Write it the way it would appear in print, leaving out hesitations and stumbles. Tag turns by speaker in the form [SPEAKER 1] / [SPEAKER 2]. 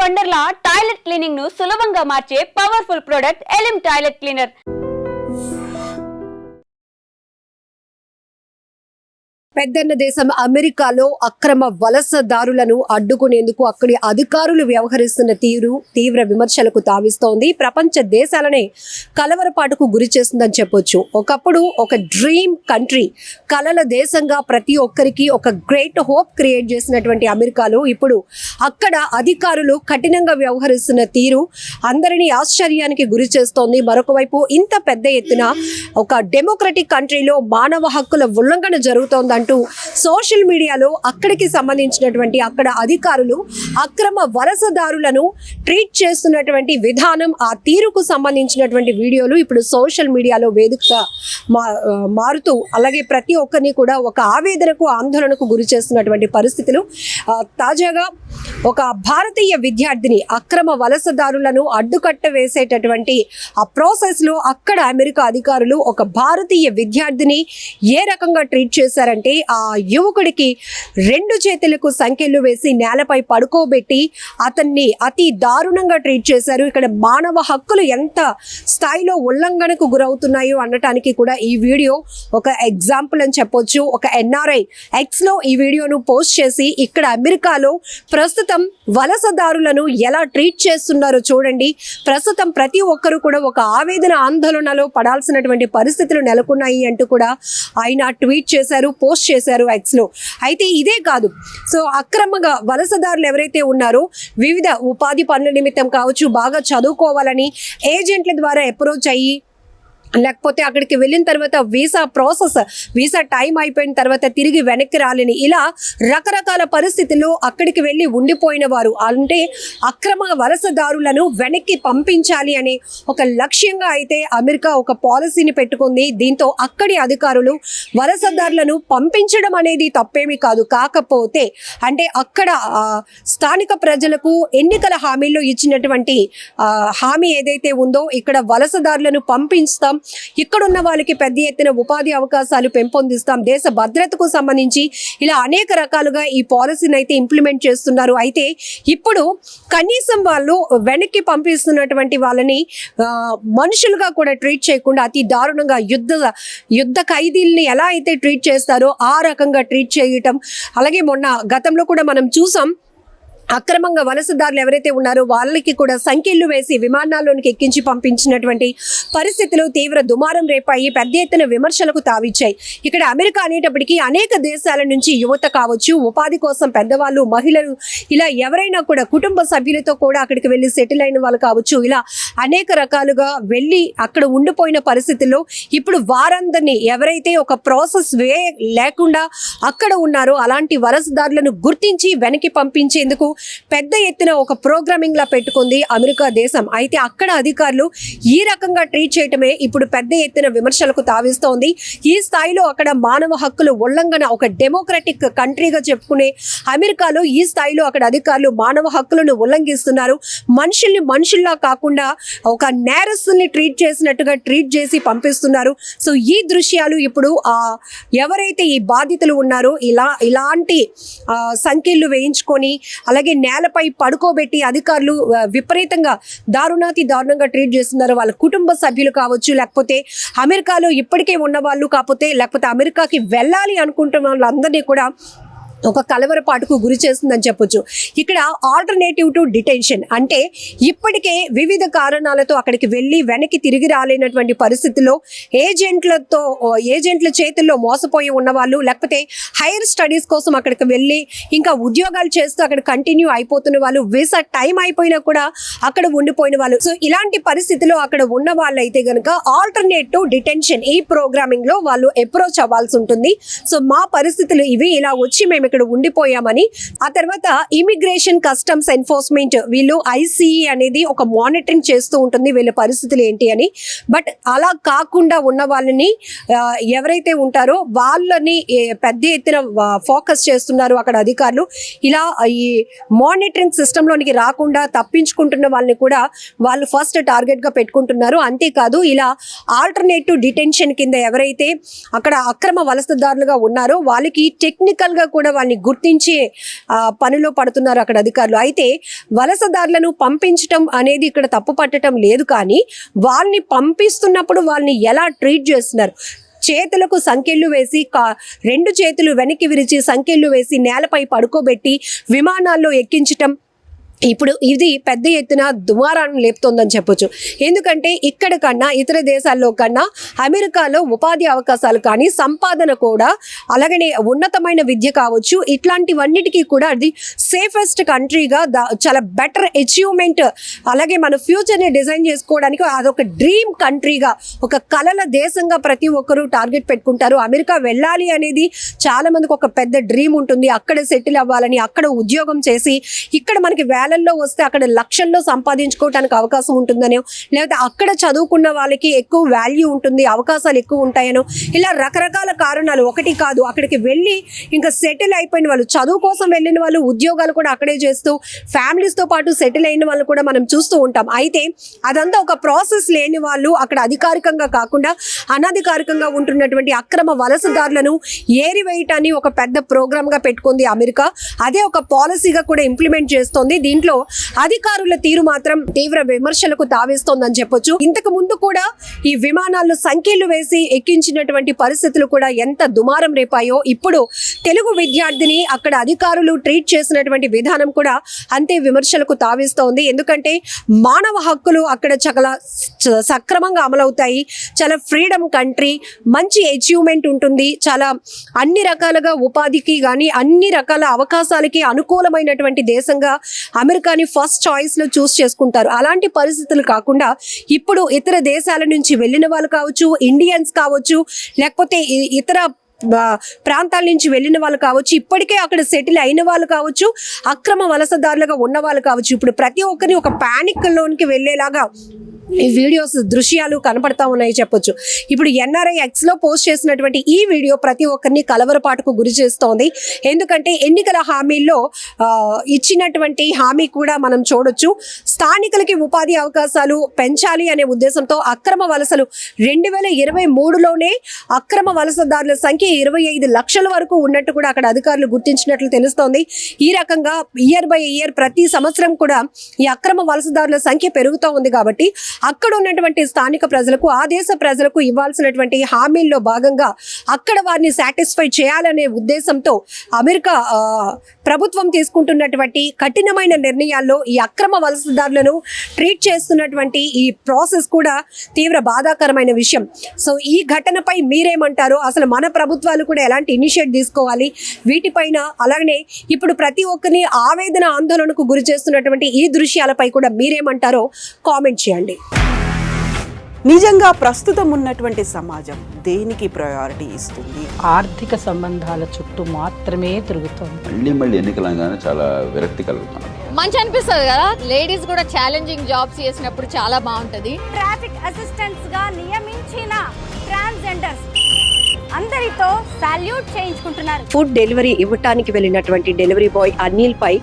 [SPEAKER 1] Wonderla toilet cleaning ను సులభంగా మార్చే పవర్ఫుల్ ప్రొడక్ట్ ఎలిమ్ టాయిలెట్ క్లీనర్.
[SPEAKER 2] పెద్దన్న దేశం అమెరికాలో అక్రమ వలసదారులను అడ్డుకునేందుకు అక్కడి అధికారులు వ్యవహరిస్తున్న తీవ్ర విమర్శలకు తావిస్తోంది. ప్రపంచ దేశాలనే కలవరపాటుకు గురి చేస్తుందని చెప్పొచ్చు. ఒకప్పుడు ఒక డ్రీమ్ కంట్రీ, కలల దేశంగా ప్రతి ఒక్కరికి ఒక గ్రేట్ హోప్ క్రియేట్ చేసినటువంటి అమెరికాలో ఇప్పుడు అక్కడ అధికారులు కఠినంగా వ్యవహరిస్తున్న తీరు అందరినీ ఆశ్చర్యానికి గురి చేస్తోంది. మరొక వైపు ఇంత పెద్ద ఎత్తున ఒక డెమోక్రటిక్ కంట్రీలో మానవ హక్కుల ఉల్లంఘన జరుగుతోందంటూ సోషల్ మీడియాలో అక్కడికి సంబంధించినటువంటి అక్కడ అధికారులు అక్రమ వలసదారులను ట్రీట్ చేస్తున్నటువంటి విధానం, ఆ తీరుకు సంబంధించినటువంటి వీడియోలు ఇప్పుడు సోషల్ మీడియాలో వేదికగా మారుతూ అలాగే ప్రతి ఒక్కరిని కూడా ఒక ఆవేదనకు, ఆందోళనకు గురి చేస్తున్నటువంటి పరిస్థితులు. తాజాగా ఒక భారతీయ విద్యార్థిని అక్రమ వలసదారులను అడ్డుకట్ట వేసేటటువంటి ఆ ప్రాసెస్లో అక్కడ అమెరికా అధికారులు ఒక భారతీయ విద్యార్థిని ఏ రకంగా ట్రీట్ చేశారంటే, ఆ యువకుడికి 2 చేతులకు సంకెళ్ళు వేసి నేలపై పడుకోబెట్టి అతన్ని అతి దారుణంగా ట్రీట్ చేశారు. ఇక్కడ మానవ హక్కులు ఎంత స్థాయిలో ఉల్లంఘనకు గురవుతున్నాయో అనటానికి కూడా ఈ వీడియో ఒక ఎగ్జాంపుల్ అని చెప్పొచ్చు. ఒక NRI Xలో ఈ వీడియోను పోస్ట్ చేసి ఇక్కడ అమెరికాలో ప్రస్తుతం వలసదారులను ఎలా ట్రీట్ చేస్తున్నారో చూడండి. ప్రస్తుతం ప్రతి ఒక్కరూ కూడా ఒక ఆవేదన, ఆందోళనలో పడాల్సినటువంటి పరిస్థితులు నెలకొన్నాయి అంటూ కూడా ఆయన ట్వీట్ చేశారు, పోస్ట్ చేశారు Xలో. అయితే ఇదే కాదు, సో అక్రమంగా వలసదారులు ఎవరైతే ఉన్నారో వివిధ ఉపాధి పనుల నిమిత్తం కావచ్చు, బాగా చదువుకోవాలని ఏజెంట్ల ద్వారా అప్రోచ్ అయ్యి లేకపోతే అక్కడికి వెళ్ళిన తర్వాత వీసా టైం అయిపోయిన తర్వాత తిరిగి వెనక్కి రాలేని ఇలా రకరకాల పరిస్థితుల్లో అక్కడికి వెళ్ళి ఉండిపోయిన వారు, అంటే అక్రమ వలసదారులను వెనక్కి పంపించాలి అనే ఒక లక్ష్యంగా అయితే అమెరికా ఒక పాలసీని పెట్టుకుంది. దీంతో అక్కడి అధికారులు వలసదారులను పంపించడం అనేది తప్పేమీ కాదు. కాకపోతే అంటే అక్కడ స్థానిక ప్రజలకు ఎన్నికల హామీల్లో ఇచ్చినటువంటి హామీ ఏదైతే ఉందో, ఇక్కడ వలసదారులను పంపిస్తాం, ఇక్కడున్న వాళ్ళకి పెద్ద ఎత్తున ఉపాధి అవకాశాలు పెంపొందిస్తాం, దేశ భద్రతకు సంబంధించి ఇలా అనేక రకాలుగా ఈ పాలసీని అయితే ఇంప్లిమెంట్ చేస్తున్నారు. అయితే ఇప్పుడు కనీసం వాళ్ళు వెనక్కి పంపిస్తున్నటువంటి వాళ్ళని మనుషులుగా కూడా ట్రీట్ చేయకుండా అతి దారుణంగా యుద్ధ ఖైదీల్ని ఎలా అయితే ట్రీట్ చేస్తారో ఆ రకంగా ట్రీట్ చేయటం. అలాగే గతంలో కూడా మనం చూసాం, అక్రమంగా వలసదారులు ఎవరైతే ఉన్నారో వాళ్ళకి కూడా సంఖ్యలు వేసి విమానాల్లోనికి ఎక్కించి పంపించినటువంటి పరిస్థితులు తీవ్ర దుమారం రేపాయి, పెద్ద ఎత్తున విమర్శలకు తావిచ్చాయి. ఇక్కడ అమెరికా అనేటప్పటికీ అనేక దేశాల నుంచి యువత కావచ్చు, ఉపాధి కోసం పెద్దవాళ్ళు, మహిళలు, ఇలా ఎవరైనా కూడా కుటుంబ సభ్యులతో కూడా అక్కడికి వెళ్ళి సెటిల్ అయిన వాళ్ళు కావచ్చు, ఇలా అనేక రకాలుగా వెళ్ళి అక్కడ ఉండిపోయిన పరిస్థితుల్లో ఇప్పుడు వారందరినీ ఎవరైతే ఒక ప్రాసెస్ లేకుండా అక్కడ ఉన్నారో అలాంటి వలసదారులను గుర్తించి వెనక్కి పంపించేందుకు పెద్ద ఎత్తున ఒక ప్రోగ్రామింగ్ లా పెట్టుకుంది అమెరికా దేశం. అయితే అక్కడ అధికారులు ఈ రకంగా ట్రీట్ చేయటమే ఇప్పుడు పెద్ద ఎత్తున విమర్శలకు తావిస్తోంది. ఈ స్థాయిలో అక్కడ మానవ హక్కులు ఉల్లంఘన, ఒక డెమోక్రటిక్ కంట్రీగా చెప్పుకునే అమెరికాలో ఈ స్థాయిలో అక్కడ అధికారులు మానవ హక్కులను ఉల్లంఘిస్తున్నారు. మనుషుల్ని మనుషుల్లా కాకుండా ఒక నేరస్తుల్ని ట్రీట్ చేసినట్టుగా ట్రీట్ చేసి పంపిస్తున్నారు. సో ఈ దృశ్యాలు ఇప్పుడు ఎవరైతే ఈ బాధితులు ఉన్నారో ఇలాంటి సంఖ్యలు వేయించుకొని అలాగే నేలపై పడుకోబెట్టి అధికారులు విపరీతంగా దారుణంగా ట్రీట్ చేస్తున్నారు. వాళ్ళ కుటుంబ సభ్యులు కావచ్చు, లేకపోతే అమెరికాలో ఇప్పటికే ఉన్న వాళ్ళు కాకపోతే, లేకపోతే అమెరికాకి వెళ్ళాలి అనుకుంటున్న వాళ్ళందరినీ కూడా ఒక కలవరపాటుకు గురి చేస్తుందని చెప్పొచ్చు. ఇక్కడ ఆల్టర్నేటివ్ టు డిటెన్షన్ అంటే ఇప్పటికే వివిధ కారణాలతో అక్కడికి వెళ్ళి వెనక్కి తిరిగి రాలేనటువంటి పరిస్థితుల్లో ఏజెంట్ల చేతుల్లో మోసపోయి ఉన్నవాళ్ళు, లేకపోతే హైయర్ స్టడీస్ కోసం అక్కడికి వెళ్ళి ఇంకా ఉద్యోగాలు చేస్తూ అక్కడ కంటిన్యూ అయిపోతున్న వాళ్ళు, వీసా టైం అయిపోయినా కూడా అక్కడ ఉండిపోయిన వాళ్ళు. సో ఇలాంటి పరిస్థితుల్లో అక్కడ ఉన్న వాళ్ళు అయితే కనుక ఆల్టర్నేటివ్ డిటెన్షన్ ఈ ప్రోగ్రామింగ్ లో వాళ్ళు అప్రోచ్ అవ్వాల్సి ఉంటుంది. సో మా పరిస్థితులు ఇవి, ఇలా వచ్చి మేము ఇక్కడ ఉండిపోయామని. ఆ తర్వాత ఇమిగ్రేషన్ కస్టమ్స్ ఎన్ఫోర్స్మెంట్ వీళ్ళు ICE అనేది ఒక మానిటరింగ్ చేస్తూ ఉంటుంది వీళ్ళ పరిస్థితులు ఏంటి అని. బట్ అలా కాకుండా ఉన్న వాళ్ళని ఎవరైతే ఉంటారో వాళ్ళని పెద్ద ఎత్తున ఫోకస్ చేస్తున్నారు అక్కడ అధికారులు. ఇలా ఈ మానిటరింగ్ సిస్టంలోనికి రాకుండా తప్పించుకుంటున్న వాళ్ళని కూడా వాళ్ళు ఫస్ట్ టార్గెట్ గా పెట్టుకుంటున్నారు. అంతేకాదు ఇలా ఆల్టర్నేటివ్ డిటెన్షన్ కింద ఎవరైతే అక్కడ అక్రమ వలసదారులుగా ఉన్నారో వాళ్ళకి టెక్నికల్ గా కూడా వాళ్ళని గుర్తించే పనిలో పడుతున్నారు అక్కడ అధికారులు. అయితే వలసదారులను పంపించటం అనేది ఇక్కడ తప్పు పట్టడం లేదు, కానీ వాళ్ళని పంపిస్తున్నప్పుడు వాళ్ళని ఎలా ట్రీట్ చేస్తున్నారు, చేతులకు సంకెళ్ళు వేసి రెండు చేతులు వెనక్కి విరిచి సంకెళ్ళు వేసి నేలపై పడుకోబెట్టి విమానాల్లో ఎక్కించటం, ఇప్పుడు ఇది పెద్ద ఎత్తున దుమారాన్ని లేపుతోందని చెప్పొచ్చు. ఎందుకంటే ఇక్కడ కన్నా ఇతర దేశాల్లో కన్నా అమెరికాలో ఉపాధి అవకాశాలు కానీ సంపాదన కూడా, అలాగనే ఉన్నతమైన విద్య కావచ్చు, ఇట్లాంటివన్నిటికీ కూడా అది సేఫెస్ట్ కంట్రీగా, చాలా బెటర్ అచీవ్మెంట్, అలాగే మన ఫ్యూచర్ని డిజైన్ చేసుకోవడానికి అదొక డ్రీమ్ కంట్రీగా, ఒక కలల దేశంగా ప్రతి ఒక్కరూ టార్గెట్ పెట్టుకుంటారు. అమెరికా వెళ్ళాలి అనేది చాలా మందికి ఒక పెద్ద డ్రీమ్ ఉంటుంది. అక్కడ సెటిల్ అవ్వాలని, అక్కడ ఉద్యోగం చేసి ఇక్కడ మనకి వేలల్లో వస్తే అక్కడ లక్షల్లో సంపాదించుకోవడానికి అవకాశం ఉంటుందనో, లేకపోతే అక్కడ చదువుకున్న వాళ్ళకి ఎక్కువ వాల్యూ ఉంటుంది, అవకాశాలు ఎక్కువ ఉంటాయనో, ఇలా రకరకాల కారణాలు, ఒకటి కాదు. అక్కడికి వెళ్ళి ఇంకా సెటిల్ అయిపోయిన వాళ్ళు, చదువు కోసం వెళ్ళిన వాళ్ళు ఉద్యోగాలు కూడా అక్కడే చేస్తూ ఫ్యామిలీస్తో పాటు సెటిల్ అయిన వాళ్ళు కూడా మనం చూస్తూ ఉంటాం. అయితే అదంతా ఒక ప్రాసెస్ లేని వాళ్ళు అక్కడ అధికారికంగా కాకుండా అనధికారికంగా ఉంటున్నటువంటి అక్రమ వలసదారులను ఏరివేయటాన్ని ఒక పెద్ద ప్రోగ్రామ్గా పెట్టుకుంది అమెరికా. అదే ఒక పాలసీగా కూడా ఇంప్లిమెంట్ చేస్తోంది. దీంట్లో అధికారుల తీరు మాత్రం తీవ్ర విమర్శలకు తావేస్తోందని చెప్పొచ్చు. ఇంతకు ముందు కూడా ఈ విమానాల్లో సంఖ్యలు వేసి ఎక్కించినటువంటి పరిస్థితులు కూడా ఎంత దుమారం రేపాయో, ఇప్పుడు తెలుగు విద్యార్థిని అక్కడ అధికారులు ట్రీట్ చేసినటువంటి విధానం కూడా అంతే విమర్శలకు తావేస్తోంది. ఎందుకంటే మానవ హక్కులు అక్కడ చాలా సక్రమంగా అమలవుతాయి, చాలా ఫ్రీడమ్ కంట్రీ, మంచి అచీవ్మెంట్ ఉంటుంది, చాలా అన్ని రకాలుగా ఉపాధికి కానీ అన్ని రకాల అవకాశాలకి అనుకూలమైనటువంటి దేశంగా అమెరికాని ఫస్ట్ చాయిస్లో చూస్ చేసుకుంటారు. అలాంటి పరిస్థితులు కాకుండా ఇప్పుడు ఇతర దేశాల నుంచి వెళ్ళిన వాళ్ళు కావచ్చు, ఇండియన్స్ కావచ్చు, లేకపోతే ఇతర ప్రాంతాల నుంచి వెళ్ళిన వాళ్ళు కావచ్చు, ఇప్పటికే అక్కడ సెటిల్ అయిన వాళ్ళు కావచ్చు, అక్రమ వలసదారులుగా ఉన్న వాళ్ళు కావచ్చు, ఇప్పుడు ప్రతి ఒక్కరిని ఒక ప్యానిక్ లోనికి వెళ్ళేలాగా ఈ వీడియోస్ దృశ్యాలు కనపడతా ఉన్నాయి చెప్పొచ్చు. ఇప్పుడు NRI Xలో పోస్ట్ చేసినటువంటి ఈ వీడియో ప్రతి ఒక్కరిని కలవరపాటుకు గురి చేస్తోంది. ఎందుకంటే ఎన్నికల హామీల్లో ఇచ్చినటువంటి హామీ కూడా మనం చూడొచ్చు. స్థానికులకి ఉపాధి అవకాశాలు పెంచాలి అనే ఉద్దేశంతో అక్రమ వలసలు 2023లోనే అక్రమ వలసదారుల సంఖ్య 25 లక్షల వరకు ఉన్నట్టు కూడా అక్కడ అధికారులు గుర్తించినట్లు తెలుస్తోంది. ఈ రకంగా ఇయర్ బై ఇయర్ ప్రతి సంవత్సరం కూడా ఈ అక్రమ వలసదారుల సంఖ్య పెరుగుతూ ఉంది. కాబట్టి అక్కడ ఉన్నటువంటి స్థానిక ప్రజలకు, ఆ దేశ ప్రజలకు ఇవ్వాల్సినటువంటి హామీల్లో భాగంగా అక్కడ వారిని సాటిస్ఫై చేయాలనే ఉద్దేశంతో అమెరికా ప్రభుత్వం తీసుకుంటున్నటువంటి కఠినమైన నిర్ణయాల్లో ఈ అక్రమ వలసదారులను ట్రీట్ చేస్తున్నటువంటి ఈ ప్రాసెస్ కూడా తీవ్ర బాధాకరమైన విషయం. సో ఈ ఘటనపై మీరేమంటారో, అసలు మన ప్రభుత్వాలు కూడా ఎలాంటి ఇనిషియేట్ తీసుకోవాలి వీటిపైన, అలాగనే ఇప్పుడు ప్రతి ఒక్కరిని ఆవేదన ఆందోళనకు గురి చేస్తున్నటువంటి ఈ దృశ్యాలపై కూడా మీరేమంటారో కామెంట్ చేయండి.
[SPEAKER 3] నిజంగా ప్రస్తుతం ఉన్నటువంటి సమాజం దేనికి ప్రయారిటీ ఇస్తుంది?
[SPEAKER 4] ఆర్థిక సంబంధాల చుట్టూ మాత్రమే తిరుగుతోంది.
[SPEAKER 5] మళ్ళీ ఎన్నికలంగానే చాలా విరక్తి కలుగుతున్నాం.
[SPEAKER 6] మంచి అనిపిస్తుంది కదా, లేడీస్ కూడా ఛాలెంజింగ్ జాబ్స్ చేసినప్పుడు చాలా బాగుంటది.
[SPEAKER 7] ట్రాఫిక్ అసిస్టెంట్స్ గా నియమించిన ట్రాన్స్జెండర్స్ అందరితో సాల్యూట్ చేయించుకుంటున్నారు.
[SPEAKER 2] ఫుడ్ డెలివరీ ఇవ్వటానికి వెళ్ళినటువంటి డెలివరీ బాయ్ అనిల్ పై